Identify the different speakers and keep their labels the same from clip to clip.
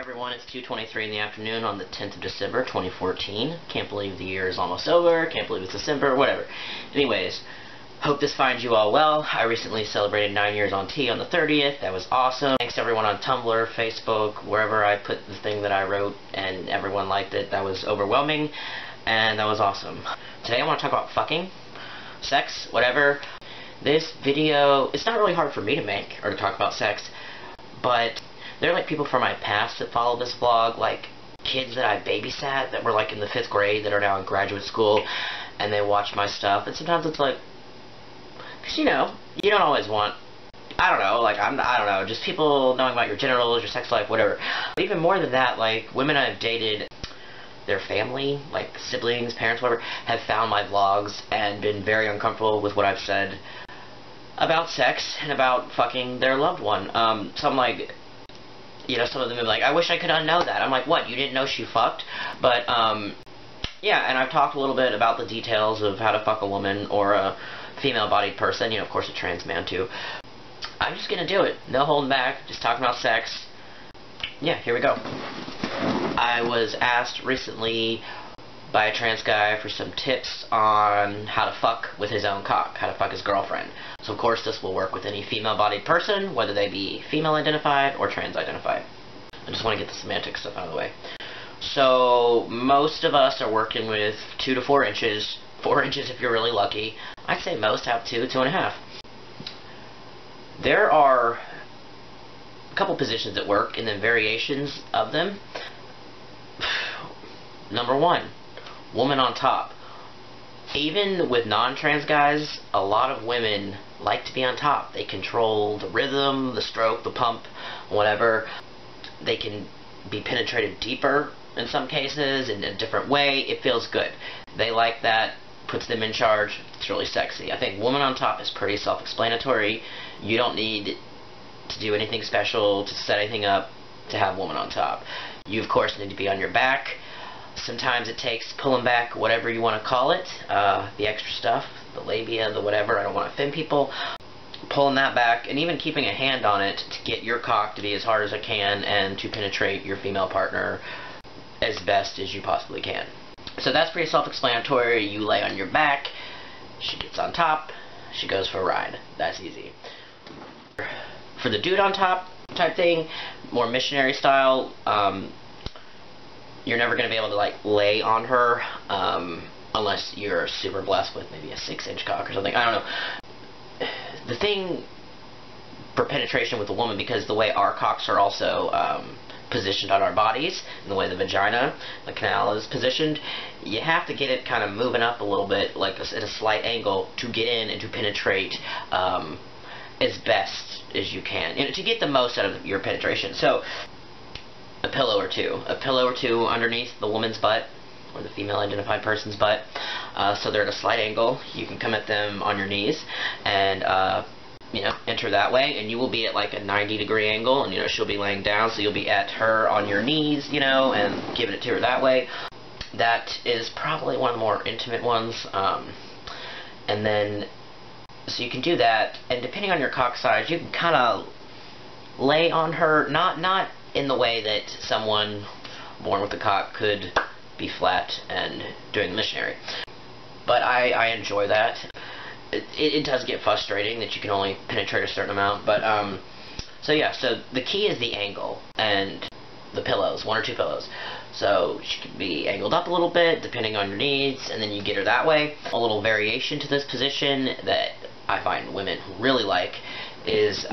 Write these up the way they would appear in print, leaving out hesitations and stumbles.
Speaker 1: everyone, it's 2:23 in the afternoon on the 10th of December, 2014. Can't believe the year is almost over, can't believe it's December, whatever. Anyways, hope this finds you all well. I recently celebrated 9 years on T on the 30th, that was awesome. Thanks to everyone on Tumblr, Facebook, wherever I put the thing that I wrote and everyone liked it, that was overwhelming, and that was awesome. Today I want to talk about fucking, sex, whatever. This video, it's not really hard for me to make, or to talk about sex, but there are like people from my past that follow this vlog, like kids that I babysat that were like in the 5th grade that are now in graduate school, and they watch my stuff, and sometimes it's like, because you know, you don't always want, I don't know, like I don't know, just people knowing about your genitals, your sex life, whatever. But even more than that, like women I've dated, their family, like siblings, parents, whatever, have found my vlogs and been very uncomfortable with what I've said about sex and about fucking their loved one. So I'm like, you know, some of them are like, I wish I could unknow that. I'm like, what, you didn't know she fucked? But, yeah, and I've talked a little bit about the details of how to fuck a woman or a female-bodied person, you know, of course a trans man too. I'm just gonna do it. No holding back, just talking about sex. Yeah, here we go. I was asked recently by a trans guy for some tips on how to fuck with his own cock, how to fuck his girlfriend. So of course this will work with any female-bodied person, whether they be female-identified or trans-identified. I just want to get the semantic stuff out of the way. So most of us are working with 2 to 4 inches, 4 inches if you're really lucky. I'd say most have 2, 2.5. There are a couple positions that work and then variations of them. Number 1. Woman on top. Even with non-trans guys, a lot of women like to be on top. They control the rhythm, the stroke, the pump, whatever. They can be penetrated deeper in some cases, in a different way. It feels good. They like that, puts them in charge. It's really sexy. I think woman on top is pretty self-explanatory. You don't need to do anything special, to set anything up, to have woman on top. You, of course, need to be on your back. Sometimes it takes pulling back, whatever you want to call it, the extra stuff, the labia, the whatever, I don't want to offend people, pulling that back, and even keeping a hand on it to get your cock to be as hard as it can and to penetrate your female partner as best as you possibly can. So that's pretty self-explanatory. You lay on your back, she gets on top, she goes for a ride. That's easy. For the dude on top type thing, more missionary style, you're never going to be able to like lay on her unless you're super blessed with maybe a 6-inch cock or something. I don't know. The thing for penetration with a woman, because the way our cocks are also positioned on our bodies, and the way the vagina, the canal is positioned, you have to get it kind of moving up a little bit, like at a slight angle, to get in and to penetrate as best as you can, you know, to get the most out of your penetration. So a pillow or two underneath the woman's butt, or the female-identified person's butt, so they're at a slight angle. You can come at them on your knees, and, you know, enter that way, and you will be at like a 90-degree angle, and, you know, she'll be laying down, so you'll be at her on your knees, you know, and giving it to her that way. That is probably one of the more intimate ones, and then, so you can do that, and depending on your cock size, you can kind of lay on her, not in the way that someone born with a cock could be flat and doing the missionary. But I enjoy that. It does get frustrating that you can only penetrate a certain amount, but so yeah, so the key is the angle and the pillows, 1 or 2 pillows. So she could be angled up a little bit depending on your needs, and then you get her that way. A little variation to this position that I find women really like is,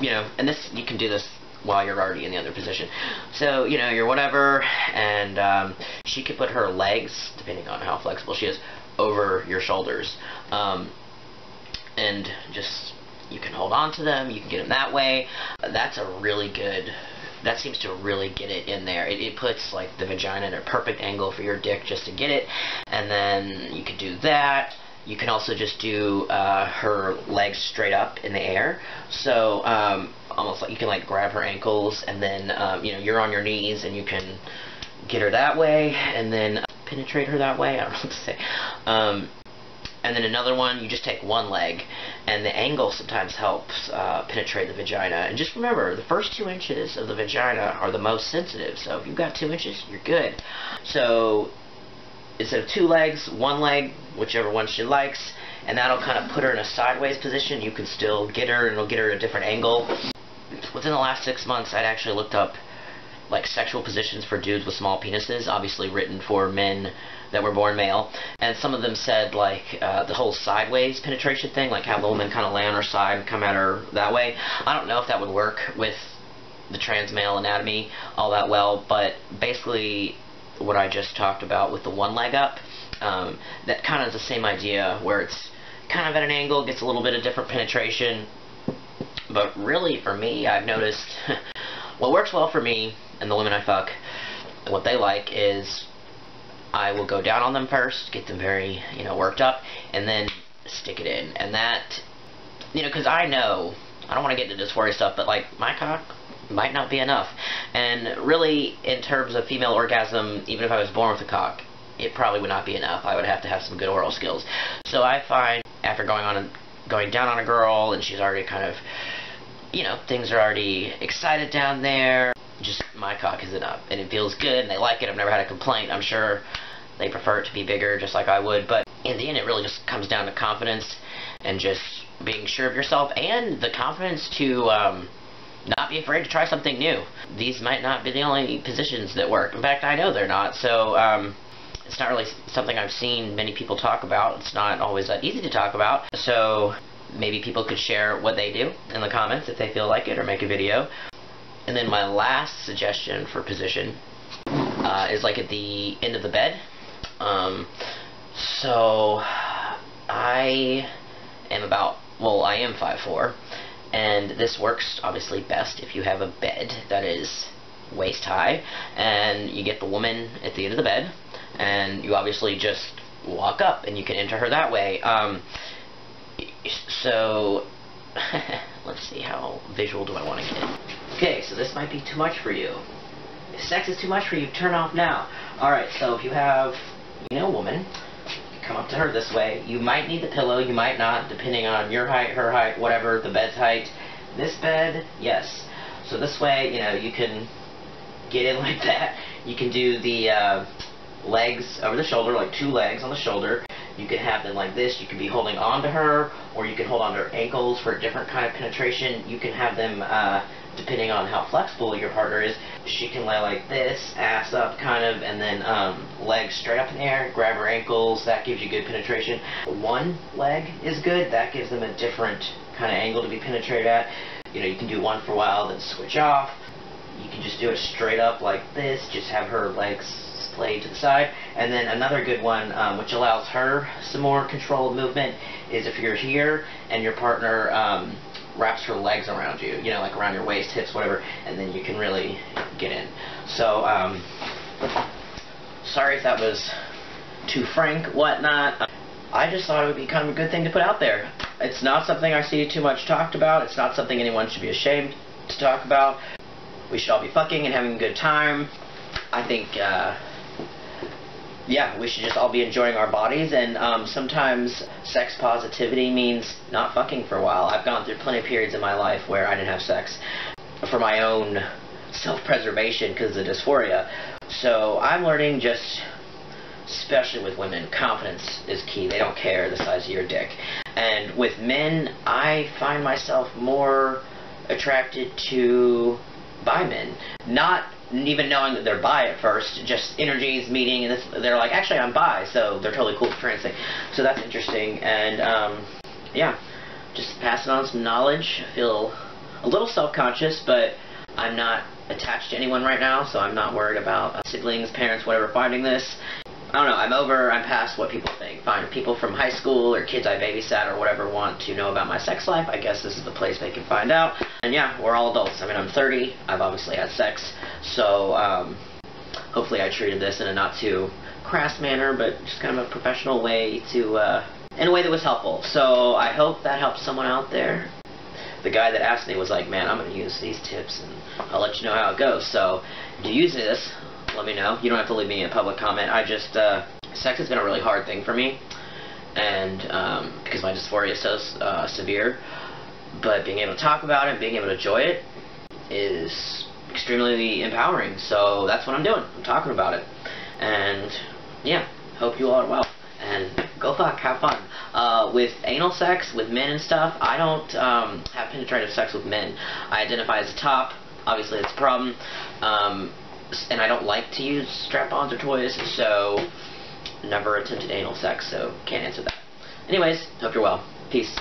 Speaker 1: you know, and this, you can do this while you're already in the other position. So, you know, you're whatever, and she could put her legs, depending on how flexible she is, over your shoulders. And just, you can hold on to them, you can get them that way. That's a really good, that seems to really get it in there. It puts like the vagina in a perfect angle for your dick just to get it, and then you could do that. You can also just do her legs straight up in the air. So almost like you can like grab her ankles, and then you know, you're on your knees, and you can get her that way, and then penetrate her that way. I don't know what to say. and then another one, you just take one leg, and the angle sometimes helps penetrate the vagina. And just remember, the first 2 inches of the vagina are the most sensitive, so if you've got 2 inches, you're good. So instead of 2 legs, 1 leg, whichever one she likes, and that'll kind of put her in a sideways position. You can still get her, and it'll get her at a different angle. Within the last 6 months, I'd actually looked up like sexual positions for dudes with small penises, obviously written for men that were born male, and some of them said like the whole sideways penetration thing, like have the woman kind of lay on her side and come at her that way. I don't know if that would work with the trans male anatomy all that well, but basically what I just talked about with the one leg up, that kind of is the same idea, where it's kind of at an angle, gets a little bit of different penetration. But really, for me, I've noticed what works well for me and the women I fuck, what they like is I will go down on them first, get them very, worked up, and then stick it in. And that, because I know, I don't want to get into dysphoria stuff, but like my cock might not be enough. And really, in terms of female orgasm, even if I was born with a cock, it probably would not be enough. I would have to have some good oral skills. So I find after going down on a girl and she's already kind of, things are already excited down there, just my cock is enough. And it feels good and they like it. I've never had a complaint. I'm sure they prefer it to be bigger just like I would. But in the end, it really just comes down to confidence and just being sure of yourself and the confidence to not be afraid to try something new. These might not be the only positions that work. In fact, I know they're not. So it's not really something I've seen many people talk about. It's not always that easy to talk about. So maybe people could share what they do in the comments if they feel like it, or make a video. And then my last suggestion for position is like at the end of the bed. So I am I am 5'4", and this works obviously best if you have a bed that is waist high, and you get the woman at the end of the bed, and you obviously just walk up and you can enter her that way. So let's see, how visual do I want to get? Okay, so this might be too much for you. If sex is too much for you, turn off now. Alright, so if you have, a woman, come up to her this way. You might need the pillow, you might not, depending on your height, her height, whatever, the bed's height. This bed, yes. So this way, you can get in like that. You can do the legs over the shoulder, like 2 legs on the shoulder. You can have them like this. You can be holding on to her, or you can hold on to her ankles for a different kind of penetration. You can have them, depending on how flexible your partner is, she can lay like this, ass up kind of, and then legs straight up in the air, grab her ankles. That gives you good penetration. One leg is good. That gives them a different kind of angle to be penetrated at. You can do one for a while, then switch off. You can just do it straight up like this, just have her legs splayed to the side. And then another good one, which allows her some more control of movement, is if you're here and your partner wraps her legs around you, like around your waist, hips, whatever, and then you can really get in. So, sorry if that was too frank, whatnot. I just thought it would be kind of a good thing to put out there. It's not something I see too much talked about. It's not something anyone should be ashamed to talk about. We should all be fucking and having a good time. I think, yeah, we should just all be enjoying our bodies, and sometimes sex positivity means not fucking for a while. I've gone through plenty of periods in my life where I didn't have sex for my own self-preservation because of the dysphoria. So I'm learning, just, especially with women, confidence is key. They don't care the size of your dick. And with men, I find myself more attracted to bi men. Not even knowing that they're bi at first, just energies meeting, and they're like, actually I'm bi, so they're totally cool with trans thing. So that's interesting, and yeah, just passing on some knowledge. I feel a little self-conscious, but I'm not attached to anyone right now, so I'm not worried about siblings, parents, whatever, finding this. I don't know, I'm past what people think. Fine, people from high school or kids I babysat or whatever want to know about my sex life, I guess this is the place they can find out. And yeah, we're all adults. I mean, I'm 30, I've obviously had sex, so hopefully I treated this in a not too crass manner, but just kind of a professional way to, in a way that was helpful. So I hope that helps someone out there. The guy that asked me was like, man, I'm going to use these tips and I'll let you know how it goes. So if you use this, let me know. You don't have to leave me a public comment. I just, sex has been a really hard thing for me. and because my dysphoria is so severe. But being able to talk about it, being able to enjoy it, is extremely empowering. So that's what I'm doing. I'm talking about it. And yeah, hope you all are well. And go fuck, have fun. With anal sex, with men and stuff, I don't have penetrative sex with men. I identify as a top. Obviously, it's a problem. And I don't like to use strap-ons or toys, so never attempted anal sex, so can't answer that. Anyways, hope you're well. Peace.